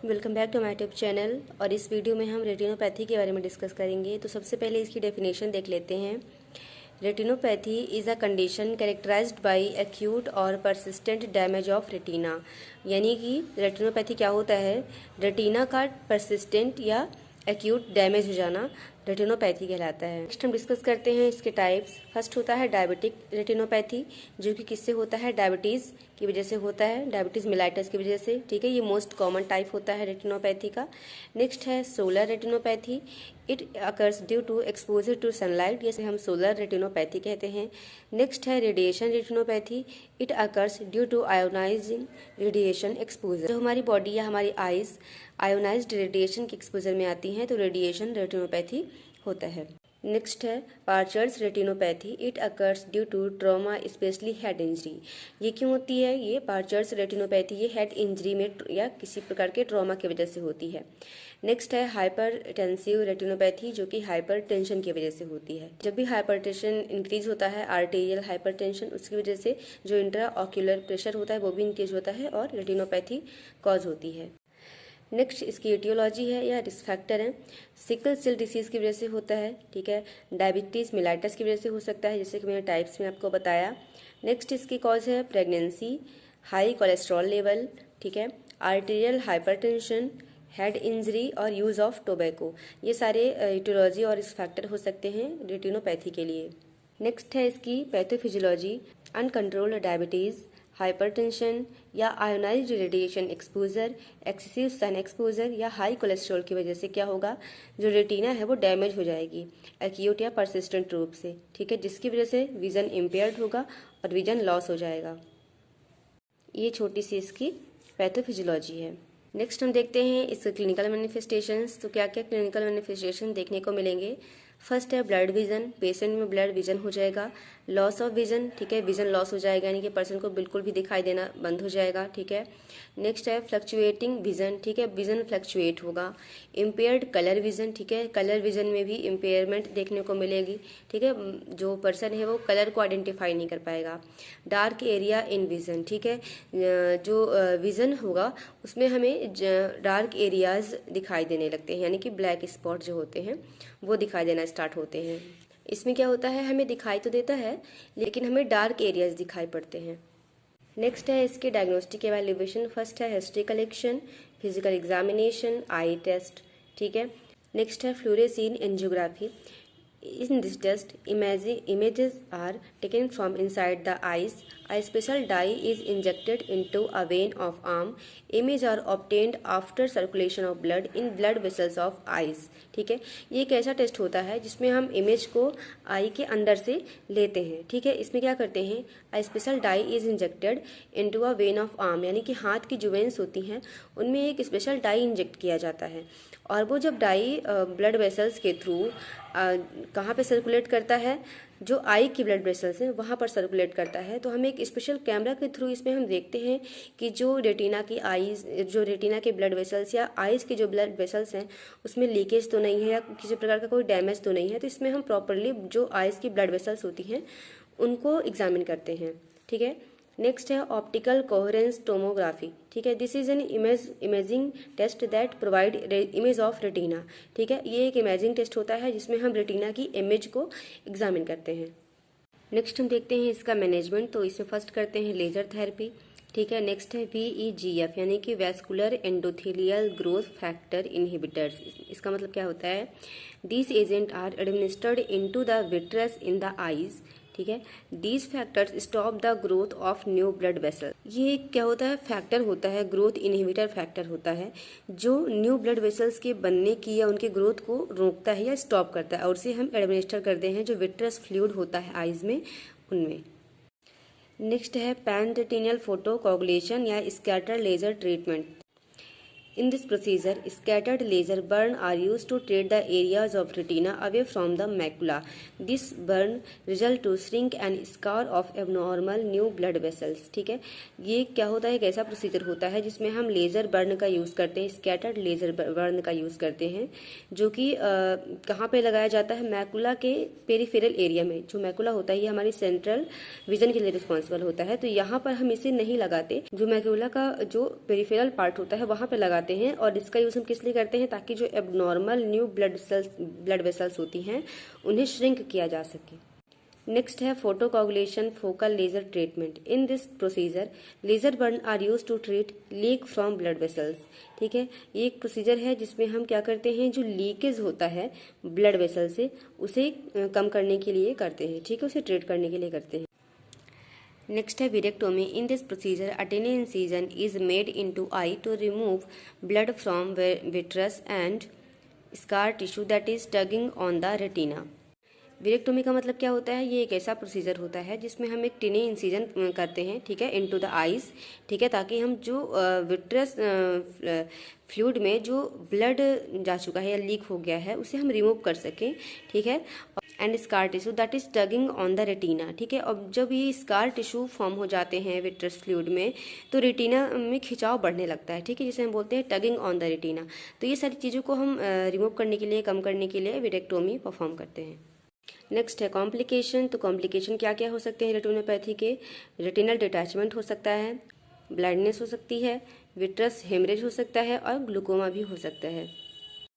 Welcome back to my YouTube channel. और इस video में हम रेटिनोपैथी के बारे में डिस्कस करेंगे। तो सबसे पहले इसकी डेफिनेशन देख लेते हैं। Retinopathy is a condition characterized by acute और परसिस्टेंट डैमेज ऑफ रेटिना। यानी कि रेटिनोपैथी क्या होता है, रेटिना का परसिस्टेंट या एक्यूट डैमेज हो जाना रेटिनोपैथी कहलाता है। नेक्स्ट हम डिस्कस करते हैं इसके टाइप्स। फर्स्ट होता है डायबिटिक रेटिनोपैथी, जो कि किससे होता है, डायबिटीज़ की वजह से होता है, डायबिटीज़ मेलाइटस की वजह से। ठीक है, ये मोस्ट कॉमन टाइप होता है रेटिनोपैथी का। नेक्स्ट है solar retinopathy, it occurs due to exposure to sunlight, जैसे हम सोलर रेटिनोपैथी कहते हैं। नेक्स्ट है radiation retinopathy, it occurs due to ionizing radiation exposure. जो हमारी बॉडी या हमारी आइज आयोनाइज्ड रेडिएशन के एक्सपोजर में आती हैं तो रेडिएशन रेटिनोपैथी होता है। नेक्स्ट है Purtscher's retinopathy, it occurs due to trauma specially head injury. ये क्यों होती है, ये पार्चर्स रेटिनोपैथी ये हेड इंजरी में या किसी प्रकार के ट्रॉमा की वजह से होती है। नेक्स्ट है हाइपरटेंसिव रेटिनोपैथी, जो कि हाइपर टेंशन की वजह से होती है। जब भी हाइपरटेंशन इंक्रीज होता है, आर्टेरियल हाइपरटेंशन, उसकी वजह से जो इंट्रा ऑक्यूलर प्रेशर होता है वो भी इंक्रीज होता है और रेटिनोपैथी कॉज होती है। नेक्स्ट इसकी एटियोलॉजी है या रिस्क फैक्टर है। सिकल सेल डिसीज़ की वजह से होता है। ठीक है, डायबिटीज़ मेलाइटस की वजह से हो सकता है, जैसे कि मैंने टाइप्स में आपको बताया। नेक्स्ट इसकी कॉज है प्रेगनेंसी, हाई कोलेस्ट्रॉल लेवल, ठीक है, आर्टेरियल हाइपरटेंशन, हेड इंजरी और यूज़ ऑफ टोबैको। ये सारे एटियोलॉजी और रिस्क फैक्टर हो सकते हैं रेटिनोपैथी के लिए। नेक्स्ट है इसकी पैथोफिजियोलॉजी, अनकंट्रोल्ड डायबिटीज़, हाइपरटेंशन या ionized radiation exposure, excessive sun exposure या हाई कोलेस्ट्रॉल की वजह से क्या होगा, जो रेटिना है वो डैमेज हो जाएगी एक्यूट या परसिस्टेंट रूप से। ठीक है, जिसकी वजह से विजन इम्पेयर्ड होगा और विजन लॉस हो जाएगा। ये छोटी सी इसकी पैथोफिजियोलॉजी है। नेक्स्ट हम देखते हैं इसके क्लिनिकल मैनिफेस्टेशंस। तो क्या क्या क्लिनिकल मैनिफेस्टेशन देखने को मिलेंगे। फर्स्ट है ब्लड विजन, पेशेंट में ब्लड विजन हो जाएगा। लॉस ऑफ विजन, ठीक है, विजन लॉस हो जाएगा, यानी कि पर्सन को बिल्कुल भी दिखाई देना बंद हो जाएगा। ठीक है। नेक्स्ट है फ्लक्चुएटिंग विजन, ठीक है, विजन फ्लक्चुएट होगा। इम्पेयर्ड कलर विजन, ठीक है, कलर विजन में भी इम्पेयरमेंट देखने को मिलेगी। ठीक है, जो पर्सन है वो कलर को आइडेंटिफाई नहीं कर पाएगा। डार्क एरिया इन विजन, ठीक है, जो विजन होगा उसमें हमें डार्क एरियाज दिखाई देने लगते हैं, यानी कि ब्लैक स्पॉट जो होते हैं वो दिखाई देना स्टार्ट होते हैं। इसमें क्या होता है, हमें दिखाई तो देता है लेकिन हमें डार्क एरियाज दिखाई पड़ते हैं। नेक्स्ट है इसके डायग्नोस्टिक एवेल्युएशन। फर्स्ट है हिस्ट्री कलेक्शन, फिजिकल एग्जामिनेशन, आई टेस्ट। ठीक है। नेक्स्ट है फ्लोरेसीन angiography. In this test, images are taken from inside the eyes. A special dye is injected into a vein of arm. Images are obtained after circulation of blood in blood vessels of eyes. ठीक है, ये एक ऐसा test होता है जिसमें हम image को आई के अंदर से लेते हैं। ठीक है, इसमें क्या करते हैं, a special dye is injected into a vein of arm, यानी कि हाथ की जो वेन्स होती हैं उनमें एक स्पेशल डाई इंजेक्ट किया जाता है और वो जब डाई ब्लड वेसल्स के थ्रू कहाँ पे सर्कुलेट करता है, जो आई की ब्लड वेसल्स हैं वहाँ पर सर्कुलेट करता है। तो हम एक स्पेशल कैमरा के थ्रू इसमें हम देखते हैं कि जो रेटिना के ब्लड वेसल्स या आइज़ के जो ब्लड वेसल्स हैं उसमें लीकेज तो नहीं है या किसी प्रकार का कोई डैमेज तो नहीं है। तो इसमें हम प्रॉपरली जो आइज़ की ब्लड वेसल्स होती हैं उनको एग्जामिन करते हैं। ठीक है। नेक्स्ट है ऑप्टिकल कोहेरेंस टोमोग्राफी। ठीक है, this is an imaging test that provide image of retina. ठीक है, ये एक इमेजिंग टेस्ट होता है जिसमें हम रेटिना की इमेज को एग्जामिन करते हैं। नेक्स्ट हम देखते हैं इसका मैनेजमेंट। तो इसमें फर्स्ट करते हैं लेजर थेरेपी। ठीक है। नेक्स्ट है VEGF, यानी कि vascular endothelial growth factor inhibitors. इसका मतलब क्या होता है, this agent are administered into the vitreous in the eyes. ठीक है, these factors stop the growth of new blood vessel. ये क्या होता है, फैक्टर होता है, ग्रोथ इनहिबिटर फैक्टर होता है जो न्यू ब्लड वेसल्स के बनने की या उनके ग्रोथ को रोकता है या स्टॉप करता है और उसे हम एडमिनिस्टर करते हैं जो विट्रस फ्लूइड होता है आइज में उनमें। नेक्स्ट है पैन रेटिनल फोटो कोगुलेशन या scatter laser treatment. In this procedure, scattered laser burn are used to treat the areas of retina away from the macula. This burn result to shrink and scar of abnormal new blood vessels. ठीक है, ये क्या होता है, एक ऐसा procedure होता है जिसमें हम लेज़र बर्न का यूज़ करते हैं, स्कैटर्ड लेज़र बर्न का यूज़ करते हैं, जो कि कहाँ पे लगाया जाता है, मैकुला के पेरिफेरल एरिया में। जो मैकुला होता है ये हमारी सेंट्रल विजन के लिए रिस्पॉन्सिबल होता है, तो यहाँ पर हम इसे नहीं लगाते। जो मैकुला का जो पेरिफेरल पार्ट होता है वहाँ पे लगाते जाते हैं और इसका यूज़ हम किस लिए करते हैं, ताकि जो एबनॉर्मल न्यू ब्लड वेसल्स होती हैं उन्हें श्रिंक किया जा सके। नेक्स्ट है photocoagulation focal laser treatment. In this procedure laser burn are use to treat leak from blood vessels. ठीक है, ये एक प्रोसीजर है जिसमें हम क्या करते हैं, जो लीकेज होता है ब्लड वेसल से उसे कम करने के लिए करते हैं। ठीक है, उसे ट्रीट करने के लिए करते हैं। नेक्स्ट है vitrectomy. In this procedure a tiny incision is made into eye to remove blood from vitreous and scar tissue that is tugging on the retina. Vitrectomy का मतलब क्या होता है, ये एक ऐसा प्रोसीजर होता है जिसमें हम एक टिनी इंसिजन करते हैं, ठीक है, इनटू द आईज, ठीक है, ताकि हम जो विट्रस फ्लूइड में जो ब्लड जा चुका है या लीक हो गया है उसे हम रिमूव कर सकें। ठीक है, and scar tissue that is tugging on the retina. ठीक है, अब जब ये स्कार टिश्यू फॉर्म हो जाते हैं विट्रस फ्लूइड में तो रेटिना में खिंचाव बढ़ने लगता है। ठीक है, जिसे हम बोलते हैं टगिंग ऑन द रेटिना। तो ये सारी चीज़ों को हम रिमूव करने के लिए, कम करने के लिए विरेक्टोमी परफॉर्म करते हैं। नेक्स्ट है कॉम्प्लिकेशन। तो कॉम्प्लिकेशन क्या क्या हो सकते हैं रेटिनोपैथी के, रेटिनल डिटैचमेंट हो सकता है, ब्लाइंडनेस हो सकती है, विट्रस हेमरेज हो सकता है और ग्लूकोमा भी हो सकता है।